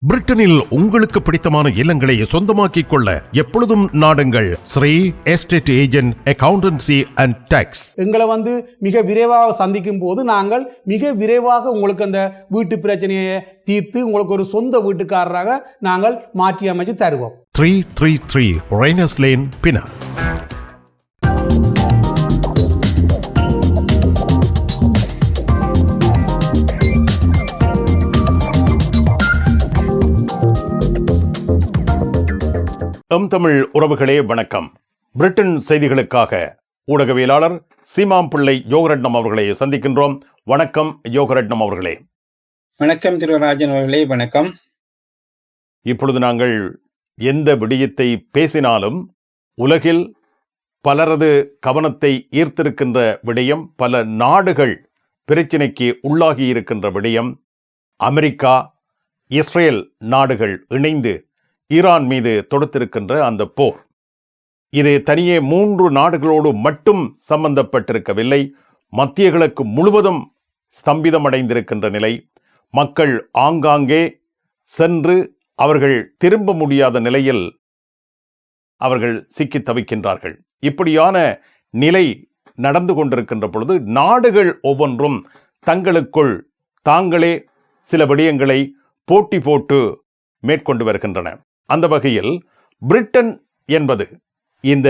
பிரிட்டனில் உங்களுக்கு பிடித்தமான இல்லங்களை சொந்தமாக்கிக் கொள்ள எப்பொழுதும் நாடுங்கள் Sri estate agent accountancy and tax. எங்களை மிக விரைவாக சந்திக்கும் போது நாங்கள் மிக விரைவாக உங்களுக்கு அந்த வீட்டு பிரச்சனையை தீர்த்து உங்களுக்கு ஒரு சொந்த வீட்டுக்காரராக நாங்கள் மாற்றி அமைச்சு தருவோம். 333 ரெய்னர்ஸ் லேன், பினா. தமிழ் உறவுகளே வணக்கம். பிரிட்டன் செய்திகளுக்காக ஊடகவியலாளர் சீமாம்பிள்ளை யோகரட்னம் அவர்களை சந்திக்கின்றோம். வணக்கம் யோகரட்னம் அவர்களே. வணக்கம் திருராஜன் அவர்களே. வணக்கம். இப்பொழுது நாங்கள் எந்த விடயத்தை பேசினாலும் உலகில் பலரது கவனத்தை ஈர்த்திருக்கின்ற விடயம், பல நாடுகள் பிரச்சினைக்கு உள்ளாகி இருக்கின்ற விடயம், அமெரிக்கா இஸ்ரேல் நாடுகள் இணைந்து ஈரான் மீது தொடுத்திருக்கின்ற அந்த போர். இது தனியே 3 நாடுகளோடு மட்டும் சம்பந்தப்பட்டிருக்கவில்லை. மத்திய கிழக்கு முழுவதும் ஸ்தம்பிதமடைந்திருக்கின்ற நிலை. மக்கள் ஆங்காங்கே சென்று அவர்கள் திரும்ப முடியாத நிலையில் அவர்கள் சிக்கி தவிக்கின்றார்கள். இப்படியான நிலை நடந்து கொண்டிருக்கின்ற பொழுது நாடுகள் ஒவ்வொன்றும் தங்களுக்குள் தாங்களே சில விடயங்களை போட்டி போட்டு மேற்கொண்டு வருகின்றன. அந்த வகையில் பிரிட்டன் என்பது இந்த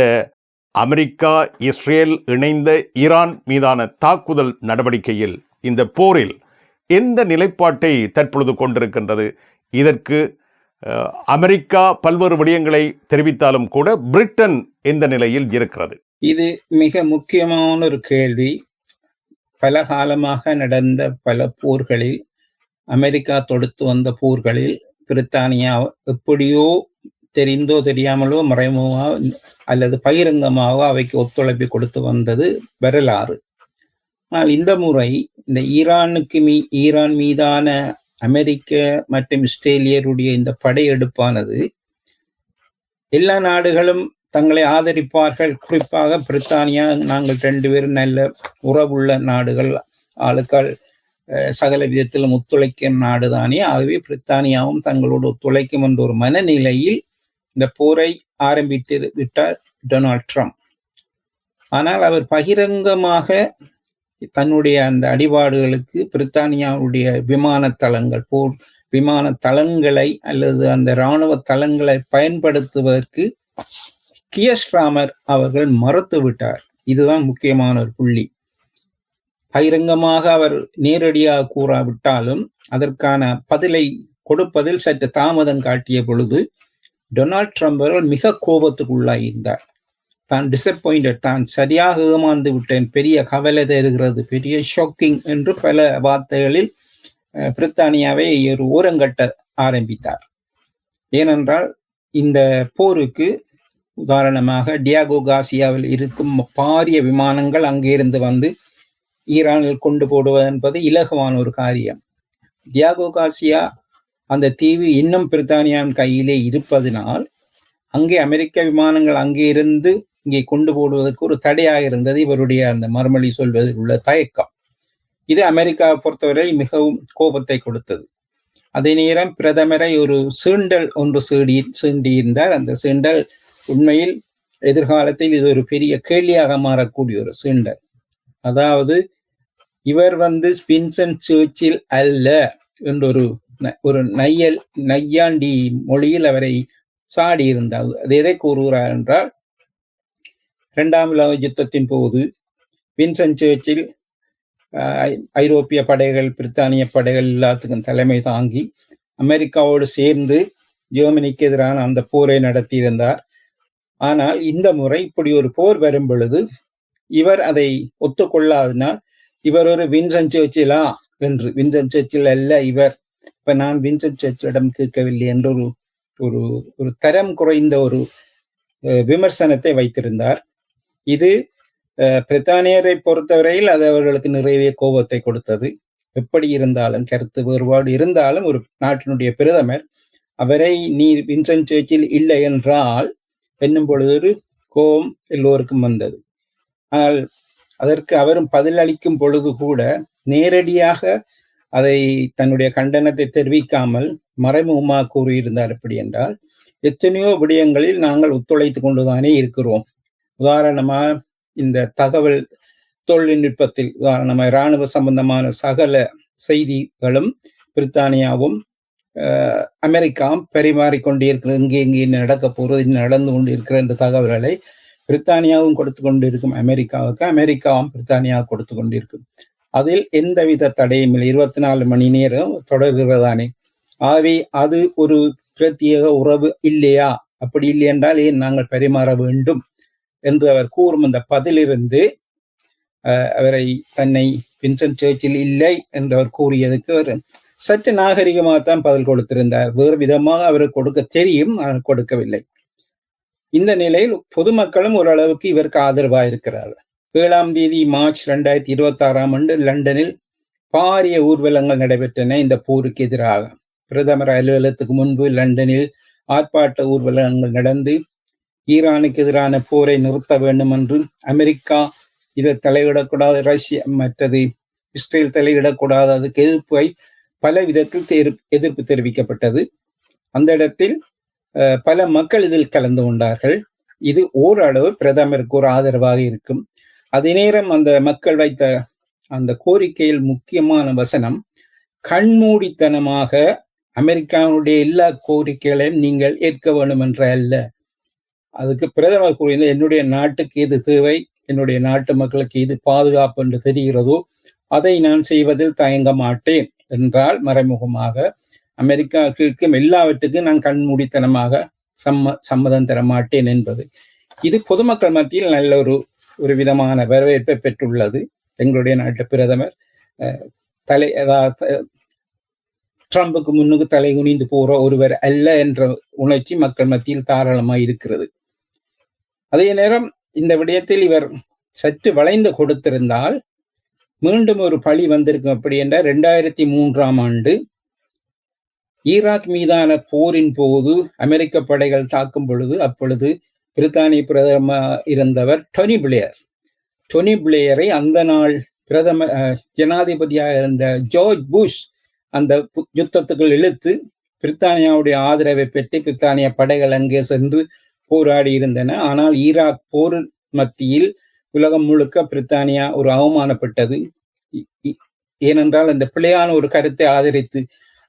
அமெரிக்கா இஸ்ரேல் இணைந்த ஈரான் மீதான தாக்குதல் நடவடிக்கையில், இந்த போரில் எந்த நிலைப்பாட்டை தற்பொழுது கொண்டிருக்கின்றது? இதற்கு அமெரிக்கா பல்வேறு விடயங்களை தெரிவித்தாலும் கூட பிரிட்டன் எந்த நிலையில் இருக்கிறது? இது மிக முக்கியமான ஒரு கேள்வி. பல காலமாக நடந்த பல போர்களில், அமெரிக்கா தொடுத்து வந்த போர்களில் பிரித்தானியா எப்படியோ தெரிந்தோ தெரியாமலோ மறைமுகமாக அல்லது பகிரங்கமாக அவைக்கு ஒத்துழைப்பு கொடுத்து வந்தது வரலாறு. ஆனால் இந்த முறை இந்த ஈரான் மீதான அமெரிக்க மற்றும் இஸ்ரேலியருடைய இந்த படையெடுப்பானது எல்லா நாடுகளும் தங்களை ஆதரிப்பார்கள். குறிப்பாக பிரித்தானியா, நாங்கள் 2 பேரும் நல்ல உறவுள்ள நாடுகள், ஆளுக்கள் சகல விதத்திலும் ஒத்துழைக்கும் நாடுதானே, ஆகவே பிரித்தானியாவும் தங்களோடு ஒத்துழைக்கும் என்ற ஒரு மனநிலையில் இந்த போரை ஆரம்பித்து விட்டார் டொனால்ட் ட்ரம்ப். ஆனால் அவர் பகிரங்கமாக தன்னுடைய அந்த அடிபாடுகளுக்கு பிரித்தானியாவுடைய விமான தளங்கள், போர் விமான தளங்களை அல்லது அந்த இராணுவ தளங்களை பயன்படுத்துவதற்கு கியர் ஸ்டார்மர் அவர்கள் மறுத்து விட்டார். இதுதான் முக்கியமான ஒரு புள்ளி. பகிரங்கமாக அவர் நேரடியாக கூறாவிட்டாலும் அதற்கான பதிலை கொடுப்பதில் சற்று தாமதம் காட்டிய பொழுது டொனால்ட் ட்ரம்ப் அவர்கள் மிக கோபத்துக்குள்ளாயிருந்தார். தான் டிசப்பாயிண்டட், தான் சரியாக ஏமாந்து விட்டேன், பெரிய கவலை தருகிறது, பெரிய ஷாக்கிங் என்று பல வார்த்தைகளில் பிரித்தானியாவை ஒரு ஓரங்கட்ட ஆரம்பித்தார். ஏனென்றால் இந்த போருக்கு உதாரணமாக டியாகோ கார்சியாவில் இருக்கும் பாரிய விமானங்கள் அங்கே இருந்து ஈரானில் கொண்டு போடுவது என்பது இலகுவான ஒரு காரியம். டியாகோ கார்சியா அந்த தீவு இன்னும் பிரித்தானியாவின் கையிலே இருப்பதனால் அங்கே அமெரிக்க விமானங்கள் அங்கே இருந்து இங்கே கொண்டு போடுவதற்கு ஒரு தடையாக இருந்தது இவருடைய அந்த மறுமொழி சொல்வதில் உள்ள தயக்கம். இது அமெரிக்காவை பொறுத்தவரை மிகவும் கோபத்தை கொடுத்தது. அதே நேரம் பிரதமரை ஒரு சீண்டல் ஒன்று சீண்டியிருந்தார். அந்த சீண்டல் உண்மையில் எதிர்காலத்தில் இது ஒரு பெரிய கேள்வியாக மாறக்கூடிய ஒரு சீண்டல். அதாவது இவர் வின்சன் சர்ச்சில் அல்ல என்றொரு ஒரு நையாண்டி மொழியில் அவரை சாடி இருந்தார். அது எதை கூறுகிறார் என்றால், 2ஆம் உலக யுத்தத்தின் போது வின்சன் சர்ச்சில் ஐரோப்பிய படைகள், பிரித்தானிய படைகள் எல்லாத்துக்கும் தலைமை தாங்கி அமெரிக்காவோடு சேர்ந்து ஜெர்மனிக்கு எதிரான அந்த போரை நடத்தியிருந்தார். ஆனால் இந்த முறை இப்படி ஒரு போர் வரும் பொழுது இவர் அதை ஒத்துக்கொள்ளாதனால் இவர் ஒரு வின்சன் சர்ச்சிலா என்று, வின்சன் சர்ச்சில் அல்ல இவர், இப்ப நான் வின்சன் சர்ச்சிலிடம் கேட்கவில்லை என்று ஒரு தரம் குறைந்த ஒரு விமர்சனத்தை வைத்திருந்தார். இது பிரித்தானியரை பொறுத்தவரையில் அது அவர்களுக்கு நிறைய கோபத்தை கொடுத்தது. எப்படி இருந்தாலும், கருத்து வேறுபாடு இருந்தாலும், ஒரு நாட்டினுடைய பிரதமர் அவரை நீ வின்சன் சர்ச்சில் இல்லை என்றால் என்னும் பொழுது ஒரு கோபம் எல்லோருக்கும் வந்தது. ஆனால் அதற்கு அவரும் பதிலளிக்கும் பொழுது கூட நேரடியாக அதை தன்னுடைய கண்டனத்தை தெரிவிக்காமல் மறைமுகமாக கூறியிருந்தார். எப்படி என்றால், எத்தனையோ விடயங்களில் நாங்கள் ஒத்துழைத்து கொண்டுதானே இருக்கிறோம். உதாரணமா இந்த தகவல் தொழில்நுட்பத்தில், உதாரணமாக இராணுவ சம்பந்தமான சகல செய்திகளும் பிரித்தானியாவும் அமெரிக்காவும் பரிமாறிக்கொண்டே இருக்கிறது. இங்கே நடக்க போகிறது, நடந்து கொண்டு இருக்கிற இந்த தகவல்களை பிரித்தானியாவும் கொடுத்து கொண்டிருக்கும் அமெரிக்காவுக்கு, அமெரிக்காவும் பிரித்தானியாவுக்கு கொடுத்து கொண்டிருக்கும். அதில் எந்தவித தடையும் இல்லை. 24 மணி நேரம் தொடர்கிறதானே. ஆகவே அது ஒரு பிரத்யேக உறவு இல்லையா? அப்படி இல்லை என்றால் ஏன் நாங்கள் பரிமாற வேண்டும் என்று அவர் கூறும் அந்த பதிலிருந்து அவரை தன்னை வின்ஸ்டன் சர்ச்சில் இல்லை என்று அவர் கூறியதுக்கு அவர் சற்று நாகரிகமாகத்தான் பதில் கொடுத்திருந்தார். வேறு விதமாக அவருக்கு கொடுக்க தெரியும், ஆனால் கொடுக்கவில்லை. இந்த நிலையில் பொதுமக்களும் ஓரளவுக்கு இவருக்கு ஆதரவாக இருக்கிறார்கள். 7ஆம் தேதி மார்ச் 2026ஆம் ஆண்டு லண்டனில் பாரிய ஊர்வலங்கள் நடைபெற்றன இந்த போருக்கு எதிராக. பிரதமர் அலுவலகத்துக்கு முன்பு லண்டனில் ஆர்ப்பாட்ட ஊர்வலங்கள் நடந்து ஈரானுக்கு எதிரான போரை நிறுத்த வேண்டும் என்று, அமெரிக்கா இதை தலையிடக்கூடாது, ரஷ்யா மற்றது இஸ்ரேல் தலையிடக்கூடாது, அதுக்கு எதிர்ப்பை பல விதத்தில் எதிர்ப்பு தெரிவிக்கப்பட்டது. அந்த இடத்தில் பல மக்கள் இதில் கலந்து கொண்டார்கள். இது ஓரளவு பிரதமருக்கு ஒரு ஆதரவாக இருக்கும். அதே நேரம் அந்த மக்கள் வைத்த அந்த கோரிக்கையில் முக்கியமான வசனம், கண்மூடித்தனமாக அமெரிக்காவுடைய எல்லா கோரிக்கைகளையும் நீங்கள் ஏற்க வேண்டும் என்ற அல்ல. அதுக்கு பிரதமர் கூறியது, என்னுடைய நாட்டுக்கு எது தேவை, என்னுடைய நாட்டு மக்களுக்கு எது பாதுகாப்பு என்று தெரிகிறதோ அதை நான் செய்வதில் தயங்க மாட்டேன் என்றால், மறைமுகமாக அமெரிக்காவுக்கு இருக்கும் எல்லாவற்றுக்கும் நான் கண்மூடித்தனமாக சம்மதம் தர மாட்டேன் என்பது. இது பொதுமக்கள் மத்தியில் நல்ல ஒரு விதமான வரவேற்பை பெற்றுள்ளது. எங்களுடைய நாட்டு பிரதமர் ட்ரம்புக்கு முன்னுக்கு தலை குனிந்து போற ஒருவர் அல்ல என்ற உணர்ச்சி மக்கள் மத்தியில் தாராளமாக இருக்கிறது. அதே நேரம் இந்த விடயத்தில் இவர் சற்று வளைந்து கொடுத்திருந்தால் மீண்டும் ஒரு பழி வந்திருக்கும். அப்படி என்றால் 2003ஆம் ஆண்டு ஈராக் மீதான போரின் போது அமெரிக்க படைகள் தாக்கும் பொழுது, அப்பொழுது பிரித்தானிய பிரதமர் இருந்தவர் டொனி பிளேயரை அந்த நாள் பிரதமர் ஜனாதிபதியாக இருந்த ஜார்ஜ் புஷ் அந்த யுத்தத்துக்குள் இழுத்து பிரித்தானியாவுடைய ஆதரவை பெற்று பிரித்தானிய படைகள் அங்கே சென்று போராடி இருந்தன. ஆனால் ஈராக் போர் மத்தியில் உலகம் முழுக்க பிரித்தானியா ஒரு அவமானப்பட்டது. ஏனென்றால் அந்த பிழையான ஒரு கருத்தை ஆதரித்து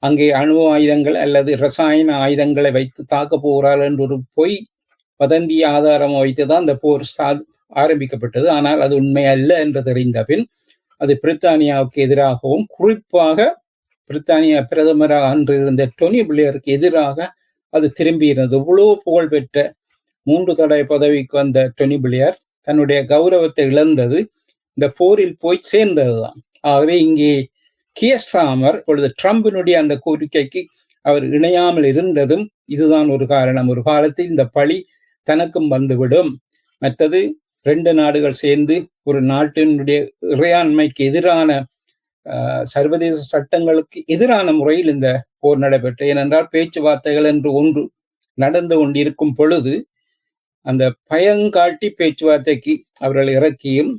அங்கே அணு ஆயுதங்கள் அல்லது ரசாயன ஆயுதங்களை வைத்து தாக்க போகிறார்கள் என்று ஒரு பொய் வதந்தி ஆதாரம் வைத்துதான் அந்த போர் ஆரம்பிக்கப்பட்டது. ஆனால் அது உண்மை அல்ல என்று தெரிந்த பின் அது பிரித்தானியாவுக்கு எதிராகவும், குறிப்பாக பிரித்தானிய பிரதமராக அன்று இருந்த டொனி பிளேயருக்கு எதிராக அது திரும்பி இருந்தது. இவ்வளவு புகழ்பெற்ற 3 தடவை பதவிக்கு வந்த டொனி பிளேயர் தன்னுடைய கௌரவத்தை இழந்தது இந்த போரில் போய் சேர்ந்ததுதான். ஆகவே இங்கே கியர் ஸ்டார்மர் இப்பொழுது ட்ரம்பினுடைய அந்த கோரிக்கைக்கு அவர் இணையாமல் இருந்ததும் இதுதான் ஒரு காரணம். ஒரு காலத்தில் இந்த பழி தனக்கும் வந்துவிடும். மற்றது 2 நாடுகள் சேர்ந்து ஒரு நாட்டினுடைய இறையாண்மைக்கு எதிரான சர்வதேச சட்டங்களுக்கு எதிரான முறையில் இந்த போர் நடைபெற்ற. ஏனென்றால் பேச்சுவார்த்தைகள் என்று ஒன்று நடந்து கொண்டிருக்கும் பொழுது அந்த பயங்காட்டி பேச்சுவார்த்தைக்கு அவர்கள் இறக்கியும்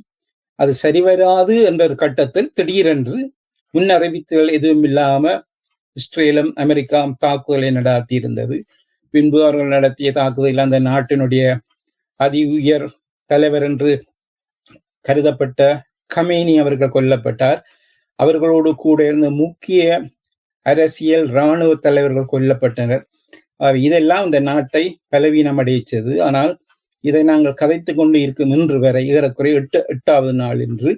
அது சரிவராது என்ற ஒரு கட்டத்தில் திடீரென்று முன்னறிவிப்புகள் எதுவும் இல்லாம இஸ்ரேலும் அமெரிக்காவும் தாக்குதலை நடாத்தி இருந்தது. பின்பு அவர்கள் நடத்திய தாக்குதலில் அந்த நாட்டினுடைய அதி உயர் தலைவர் என்று கருதப்பட்ட கமேனி அவர்கள் கொல்லப்பட்டார். அவர்களோடு கூட இருந்த முக்கிய அரசியல் இராணுவ தலைவர்கள் கொல்லப்பட்டனர். இதெல்லாம் இந்த நாட்டை பலவீனம் அடைச்சது. ஆனால் இதை நாங்கள் கதைத்து கொண்டு இருக்கும் இன்று வரை ஏறக்குறைய 8வது நாள் என்று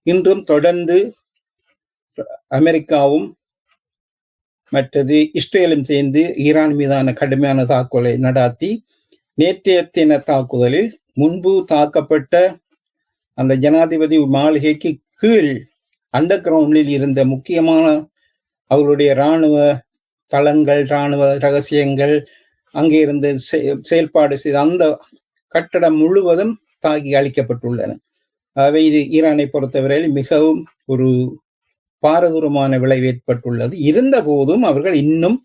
இன்றும் தொடர்ந்து அமெரிக்காவும் மற்றது இஸ்ரேலும் சேர்ந்து ஈரான் மீதான கடுமையான தாக்குதலை நடாத்தி, நேற்றைய தின தாக்குதலில் முன்பு தாக்கப்பட்ட அந்த ஜனாதிபதி மாளிகைக்கு கீழ் அண்டர் கிரவுண்டில் இருந்த முக்கியமான அவர்களுடைய இராணுவ தளங்கள், இராணுவ ரகசியங்கள், அங்கே இருந்து செயல்பாடு செய்த அந்த கட்டடம் முழுவதும் தாக்கி அளிக்கப்பட்டுள்ளன. ஆகவே இது ஈரானை பொறுத்தவரையில் மிகவும் ஒரு பாரதூரமான விளைவு ஏற்பட்டுள்ளது. இருந்த போதும் அவர்கள் இன்னும்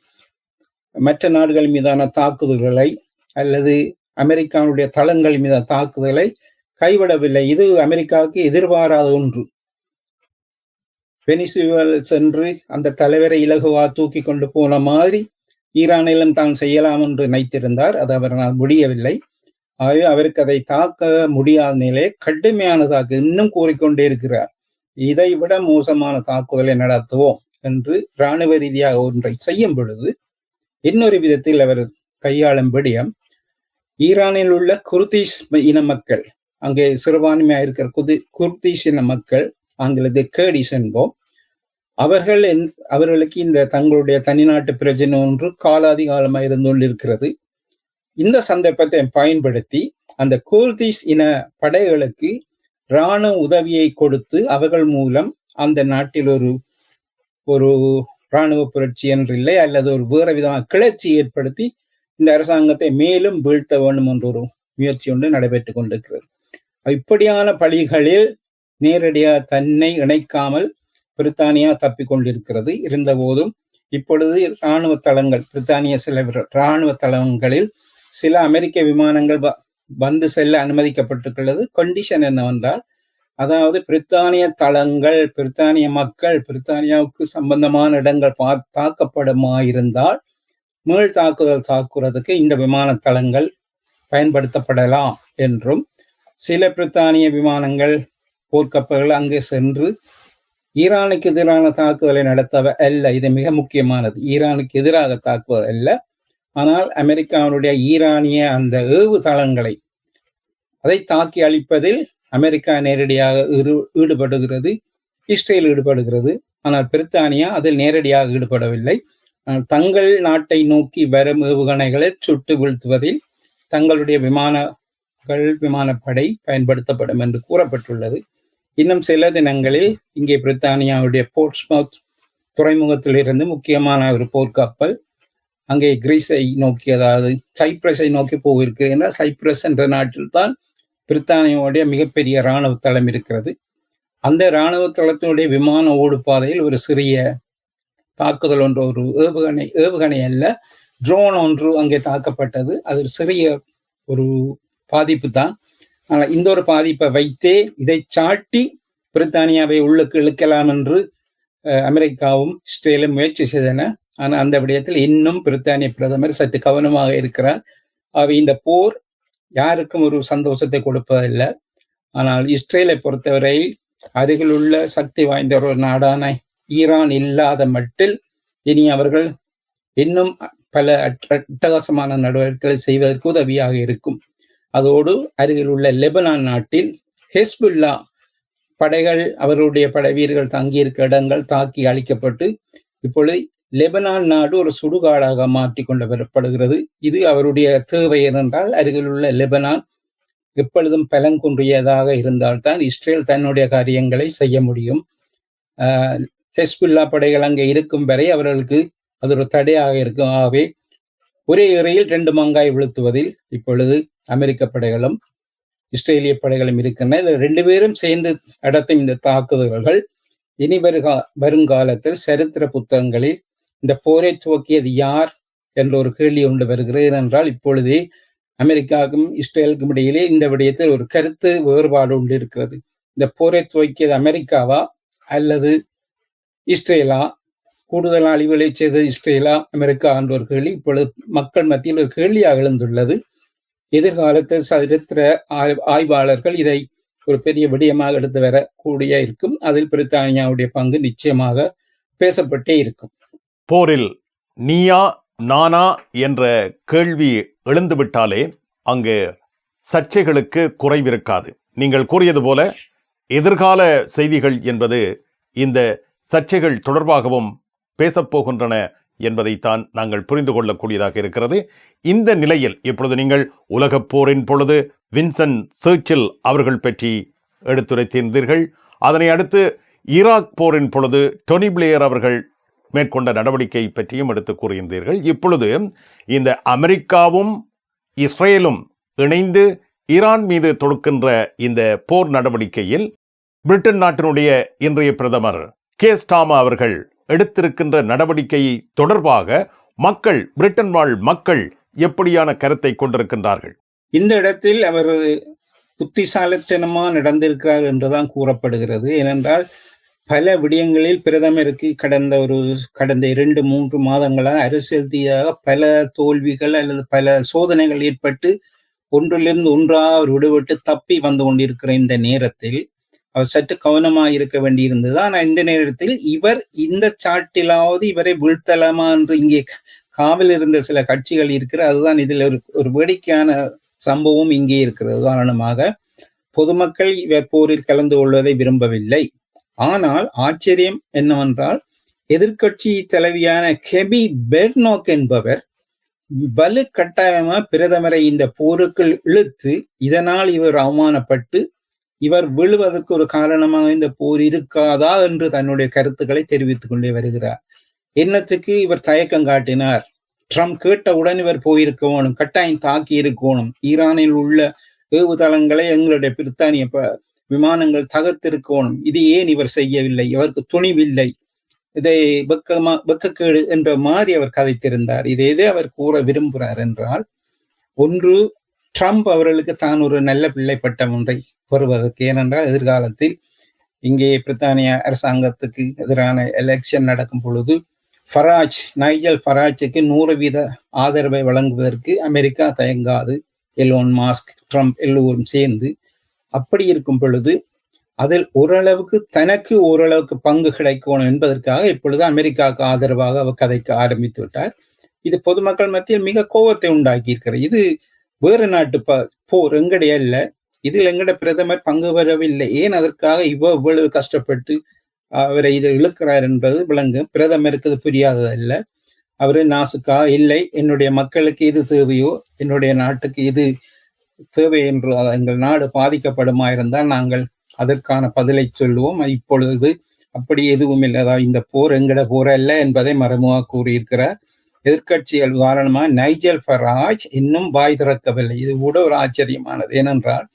மற்ற நாடுகள் மீதான தாக்குதல்களை அல்லது அமெரிக்காவுடைய தளங்கள் மீதான தாக்குதலை கைவிடவில்லை. இது அமெரிக்காவுக்கு எதிர்பாராத ஒன்று. வெனிசுவேல் சென்று அந்த தலைவரை இலகுவா தூக்கி கொண்டு போன மாதிரி ஈரானிலும் தான் செய்யலாம் என்று நினைத்திருந்தார். அது அவரால் முடியவில்லை. ஆகவே அவருக்கு அதை தாக்க முடியாத நிலையை கடுமையான தாக்கு இன்னும் கூறிக்கொண்டே இருக்கிறார். இதை விட மோசமான தாக்குதலை நடத்துவோம் என்று இராணுவ ரீதியாக ஒன்றை செய்யும் பொழுது இன்னொரு விதத்தில் அவர் கையாளும் விடயம், ஈரானில் உள்ள குர்திஷ் இன மக்கள், அங்கே சிறுபான்மையாக இருக்கிற குர்திஷ் இன மக்கள், ஆங்கிலத்தில் கேர்டிஸ் என்போம், அவர்களுக்கு இந்த தங்களுடைய தனிநாட்டு பிரச்சனை ஒன்று காலாதிகாலமாக இருந்து கொண்டிருக்கிறது. இந்த சந்தர்ப்பத்தை பயன்படுத்தி அந்த குர்திஷ் இன படைகளுக்கு இராணுவ உதவியை கொடுத்து அவர்கள் மூலம் அந்த நாட்டில் ஒரு இராணுவ புரட்சி என்றில்லை அல்லது ஒரு வேறு விதமான கிளர்ச்சி ஏற்படுத்தி இந்த அரசாங்கத்தை மேலும் வீழ்த்த வேண்டும் என்ற ஒரு முயற்சி ஒன்று நடைபெற்றுக் கொண்டிருக்கிறது. இப்படியான பழிகளில் நேரடியாக தன்னை இணைக்காமல் பிரித்தானியா தப்பிக்கொண்டிருக்கிறது. இருந்த போதும் இப்பொழுது இராணுவ தளங்கள், பிரித்தானிய சில இராணுவ தளங்களில் சில அமெரிக்க விமானங்கள் வந்து செல்ல அனுமதிக்கப்பட்டிருக்கிறது. கண்டிஷன் என்னவென்றால், அதாவது பிரித்தானிய தளங்கள், பிரித்தானிய மக்கள், பிரித்தானியாவுக்கு சம்பந்தமான இடங்கள் தாக்கப்படுமாயிருந்தால் மீள் தாக்குதல் தாக்குறதுக்கு இந்த விமான தளங்கள் பயன்படுத்தப்படலாம் என்றும், சில பிரித்தானிய விமானங்கள், போர்க்கப்பல்கள் அங்கே சென்று ஈரானுக்கு எதிரான தாக்குதலை நடத்தவ அல்ல. இது மிக முக்கியமானது. ஈரானுக்கு எதிராக தாக்குவது அல்ல, ஆனால் அமெரிக்காவுடைய ஈரானிய அந்த ஏவு தளங்களை அதை தாக்கி அழிப்பதில் அமெரிக்கா நேரடியாக ஈடுபடுகிறது, இஸ்ரேல் ஈடுபடுகிறது. ஆனால் பிரித்தானியா அதில் நேரடியாக ஈடுபடவில்லை. தங்கள் நாட்டை நோக்கி வரும் ஏவுகணைகளை சுட்டு வீழ்த்துவதில் தங்களுடைய விமானப்படை பயன்படுத்தப்படும் என்று கூறப்பட்டுள்ளது. இன்னும் சில தினங்களில் இங்கே பிரித்தானியாவுடைய போர்ட்ஸ்மவுத் துறைமுகத்தில் இருந்து முக்கியமான ஒரு போர்க்கப்பல் அங்கே கிரீஸை நோக்கி, அதாவது சைப்ரஸை நோக்கி போயிருக்கு. என்ற சைப்ரஸ் என்ற நாட்டில் தான் பிரித்தானியாவுடைய மிகப்பெரிய இராணுவ தளம் இருக்கிறது. அந்த இராணுவ தளத்தினுடைய விமான ஓடு பாதையில் ஒரு சிறிய தாக்குதல் ஒன்று, ஒரு ஏவுகணை அல்ல, ட்ரோன் ஒன்று அங்கே தாக்கப்பட்டது. அது சிறிய ஒரு பாதிப்பு தான். ஆனால் இந்த ஒரு பாதிப்பை வைத்தே இதை சாட்டி பிரித்தானியாவை உள்ளுக்கு இழுக்கலாம் என்று அமெரிக்காவும் இஸ்ரேலும் முயற்சி செய்தன. ஆனால் அந்த விடயத்தில் இன்னும் பிரித்தானிய பிரதமர் சற்று கவனமாக இருக்கிறார். அவை இந்த போர் யாருக்கும் ஒரு சந்தோஷத்தை கொடுப்பதில்லை. ஆனால் இஸ்ரேலை பொறுத்தவரை அருகில் உள்ள சக்தி வாய்ந்த ஒரு நாடான ஈரான் இல்லாத மட்டில் இனி அவர்கள் இன்னும் பல அட்டகாசமான நடவடிக்கைகளை செய்வதற்கு உதவியாக இருக்கும். அதோடு அருகில் உள்ள லெபனான் நாட்டில் ஹெஸ்புல்லா படைகள், அவருடைய படை வீரர்கள் தங்கியிருக்க இடங்கள் தாக்கி அழிக்கப்பட்டு இப்பொழுது லெபனான் நாடு ஒரு சுடுகாடாக மாற்றிக்கொண்டு வரப்படுகிறது. இது அவருடைய தேவை. என்றால் அருகில் உள்ள லெபனான் எப்பொழுதும் பலங்குன்றியதாக இருந்தால்தான் இஸ்ரேல் தன்னுடைய காரியங்களை செய்ய முடியும். ஹெஸ்புல்லா படைகள் அங்கே இருக்கும் வரை அவர்களுக்கு அது ஒரு தடையாக இருக்கும். ஆகவே ஒரே இறையில் 2 மாங்காய் விழுத்துவதில் இப்பொழுது அமெரிக்க படைகளும் இஸ்ரேலிய படைகளும் இருக்கின்றன. இது 2 பேரும் சேர்ந்து நடத்தும் இந்த தாக்குதல்கள் இனி வருங்காலத்தில் சரித்திர புத்தகங்களில் இந்த போரை துவக்கியது யார் என்ற ஒரு கேள்வி கொண்டு வருகிறது. ஏனென்றால் இப்பொழுதே அமெரிக்காவுக்கும் இஸ்ரேலுக்கும் இடையிலே இந்த விடயத்தில் ஒரு கருத்து வேறுபாடு உண்டு இருக்கிறது. இந்த போரை துவக்கியது அமெரிக்காவா அல்லது இஸ்ரேலா? கூடுதல் அழிவுகளை செய்தது இஸ்ரேலா அமெரிக்கா என்ற ஒரு கேள்வி இப்பொழுது மக்கள் மத்தியில் ஒரு கேள்வியாக எழுந்துள்ளது. எதிர்காலத்தில் சரித்திர ஆய்வாளர்கள் இதை ஒரு பெரிய விடயமாக எடுத்து வரக்கூடிய இருக்கும். அதில் பிரித்தானியாவுடைய பங்கு நிச்சயமாக பேசப்பட்டே இருக்கும். போரில் நீயா நானா என்ற கேள்வி எழுந்துவிட்டாலே அங்கு சர்ச்சைகளுக்கு குறைவிருக்காது. நீங்கள் கூறியது போல எதிர்கால செய்திகள் என்பது இந்த சர்ச்சைகள் தொடர்பாகவும் பேசப்போகின்றன என்பதைத்தான் நாங்கள் புரிந்து கொள்ளக்கூடியதாக இருக்கிறது. இந்த நிலையில் இப்பொழுது நீங்கள் உலகப் போரின் பொழுது வின்சன் சர்ச்சில் அவர்கள் பற்றி எடுத்துரைத்திருந்தீர்கள். அதனை அடுத்து ஈராக் போரின் பொழுது டோனி பிளேயர் அவர்கள் மேற்கொண்ட நடவடிக்கை பற்றியும் எடுத்து கூறியிருந்தீர்கள். இப்பொழுது இந்த அமெரிக்காவும் இஸ்ரேலும் இணைந்து ஈரான் மீது தொடுக்கின்ற இந்த போர் நடவடிக்கையில் பிரிட்டன் நாட்டினுடைய இன்றைய பிரதமர் கீர் ஸ்டார்மர் அவர்கள் எடுத்திருக்கின்ற நடவடிக்கை தொடர்பாக மக்கள், பிரிட்டன் வாழ் மக்கள் எப்படியான கருத்தை கொண்டிருக்கின்றார்கள்? இந்த இடத்தில் அவர் புத்திசாலித்தனமா நடந்திருக்கிறார் என்றுதான் கூறப்படுகிறது. ஏனென்றால் பல விடயங்களில் பிரதமருக்கு கடந்த 2-3 மாதங்களாக அரசியல் ரீதியாக பல தோல்விகள் அல்லது பல சோதனைகள் ஏற்பட்டு ஒன்றிலிருந்து ஒன்றாக அவர் விடுபட்டு தப்பி வந்து கொண்டிருக்கிற இந்த நேரத்தில் அவர் சற்று கவனமாக இருக்க வேண்டியிருந்தது. ஆனால் இந்த நேரத்தில் இவர் இந்த சாட்டிலாவது இவரை வீழ்த்தலாமா என்று இங்கே காவல் இருந்த சில கட்சிகள் இருக்கிற, அதுதான் இதில் ஒரு வேடிக்கையான சம்பவம் இங்கே இருக்கிறது. உதாரணமாக பொதுமக்கள் இவர் போரில் கலந்து கொள்வதை விரும்பவில்லை. ஆனால் ஆச்சரியம் என்னவென்றால் எதிர்கட்சி தலைவியான கெபி பெர்னோக் என்பவர் வலு கட்டாயமா பிரதமரை இந்த போருக்குள் இழுத்து இதனால் இவர் அவமானப்பட்டு இவர் விழுவதற்கு ஒரு காரணமாக இந்த போர் இருக்காதா என்று தன்னுடைய கருத்துக்களை தெரிவித்துக் கொண்டே வருகிறார். என்னத்துக்கு இவர் தயக்கம் காட்டினார்? ட்ரம்ப் கேட்டவுடன் இவர் போயிருக்கணும், கட்டாயம் தாக்கி இருக்கணும், ஈரானில் உள்ள ஏவுதளங்களை எங்களுடைய பிரித்தானிய விமானங்கள் தகர்த்திருக்கணும், இது ஏன் இவர் செய்யவில்லை, இவருக்கு துணிவில்லை, இதை வெக்கக்கேடு என்ற மாதிரி அவர் கதைத்திருந்தார். இதை எதை அவர் கூற விரும்புகிறார் என்றால், ஒன்று, ட்ரம்ப் அவர்களுக்கு தான் ஒரு நல்ல பிள்ளை பட்டம் ஒன்றை பெறுவதற்கு. ஏனென்றால் எதிர்காலத்தில் இங்கே பிரித்தானிய அரசாங்கத்துக்கு எதிரான எலெக்ஷன் நடக்கும் பொழுது நைஜல் ஃபராஜுக்கு 100% ஆதரவை வழங்குவதற்கு அமெரிக்கா தயங்காது. எலோன் மாஸ்க், ட்ரம்ப் எல்லோரும் சேர்ந்து. அப்படி இருக்கும் பொழுது அதில் தனக்கு ஓரளவுக்கு பங்கு கிடைக்கணும் என்பதற்காக இப்பொழுது அமெரிக்காவுக்கு ஆதரவாக அவர் கதைக்க ஆரம்பித்து விட்டார். இது பொதுமக்கள் மத்தியில் மிக கோபத்தை உண்டாக்கி இருக்கிறது. இது வேறு நாட்டு போர், எங்கடைய அல்ல. இதில் எங்கட பிரதமர் பங்கு பெறவில்லை. ஏன் அதற்காக இவ்வளவு கஷ்டப்பட்டு அவரை இதை இழுக்கிறார் என்பது விளங்கும். பிரதமருக்கு இது புரியாததல்ல. அவரு நாசுக்கா இல்லை, என்னுடைய மக்களுக்கு இது தேவையோ, என்னுடைய நாட்டுக்கு இது தேவை என்று எங்கள் நாடு பாதிக்கப்படுமா இருந்தால் நாங்கள் அதற்கான பதிலை சொல்லுவோம். இப்பொழுது அப்படி எதுவும் இல்லை. அதாவது இந்த போர் எங்கட போர் அல்ல என்பதை மறைமுகமாக கூறியிருக்கிறார். எதிர்கட்சிகள் உதாரணமாக நைஜல் ஃபராஜ் இன்னும் வாய் திறக்கவில்லை. இது கூட ஒரு ஆச்சரியமானது. ஏனென்றால்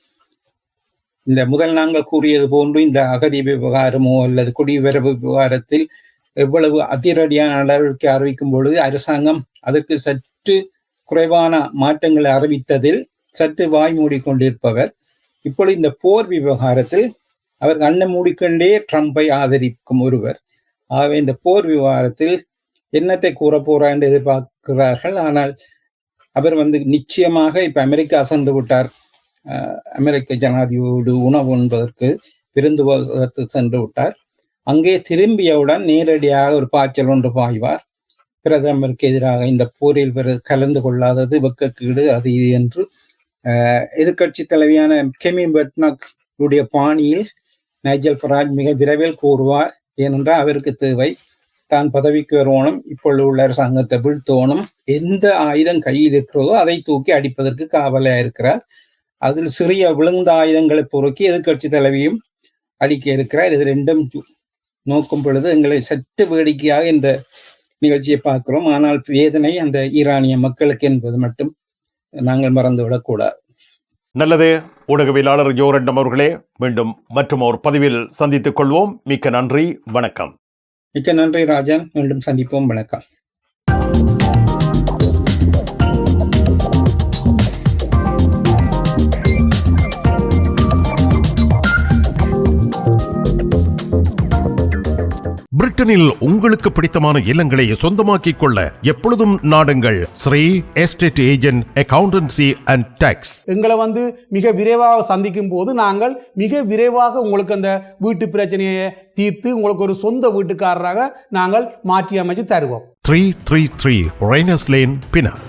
இந்த முதல் நாங்கள் கூறியது போன்று இந்த அகதி விவகாரமோ அல்லது குடிவரவு விவகாரத்தில் எவ்வளவு அதிரடியான நடவடிக்கை அறிவிக்கும் பொழுது அரசாங்கம் அதற்கு சற்று குறைவான மாற்றங்களை அறிவித்ததில் சற்று வாய் மூடிக்கொண்டிருப்பவர் இப்பொழுது இந்த போர் விவகாரத்தில் அவர் கண்ணை மூடிக்கொண்டே ட்ரம்பை ஆதரிக்கும் ஒருவர். ஆகவே இந்த போர் விவகாரத்தில் என்னத்தை கூற போறார் என்று எதிர்பார்க்கிறார்கள். ஆனால் அவர் நிச்சயமாக இப்ப அமெரிக்கா சென்று விட்டார். அமெரிக்க ஜனாதிபதியோடு உணவு உண்பதற்கு விருந்து சென்று விட்டார். அங்கே திரும்பியவுடன் நேரடியாக ஒரு பாய்ச்சல் ஒன்று பாய்வார். பிரதமருக்கு எதிராக இந்த போரில் கலந்து கொள்ளாதது வெக்கக்கீடு, அது இது என்று எதிர்கட்சி தலைவியான கெமி பெர்னோக் உடைய பாணியில் நைஜல் ஃபராஜ் மிக விரைவில் கூறுவார். ஏனென்றால் அவருக்கு தேவை தான் பதவிக்கு வரணும், இப்பொழுது உள்ள அரசாங்கத்தை வீழ்த்தோணும், எந்த ஆயுதம் கையில் இருக்கிறதோ அதை தூக்கி அடிப்பதற்கு காவலாக இருக்கிறார். அதில் சிறிய விழுந்த ஆயுதங்களை பொறுக்கி எதிர்கட்சி தலைவியும் அடிக்க இருக்கிறார். இது ரெண்டும் நோக்கும் பொழுது எங்களை சற்று வேடிக்கையாக இந்த நிகழ்ச்சியை பார்க்கிறோம். ஆனால் வேதனை அந்த ஈரானிய மக்களுக்கு என்பது மட்டும் நாங்கள் மறந்துவிடக்கூடாது. நல்லது. ஊடகவியலாளர் ஜோரண்டம் அவர்களே, மீண்டும் மற்றும் ஒரு பதிவில் சந்தித்துக் கொள்வோம். மிக்க நன்றி, வணக்கம். மிக்க நன்றி ராஜன், மீண்டும் சந்திப்போம், வணக்கம். பிரிட்டனில் உங்களுக்கு பிடித்தமான இல்லங்களை சொந்தமாக்கிக் கொள்ள எப்பொழுதும் நாடுங்கள் Sri estate agent accountancy and tax. எங்களை மிக விரைவாக சந்திக்கும் போது நாங்கள் மிக விரைவாக உங்களுக்கு அந்த வீட்டு பிரச்சனையை தீர்த்து உங்களுக்கு ஒரு சொந்த வீட்டுக்காரராக நாங்கள் மாற்றி அமைச்சு தருவோம். 333 ரெய்னர்ஸ் லேன், பினாங்.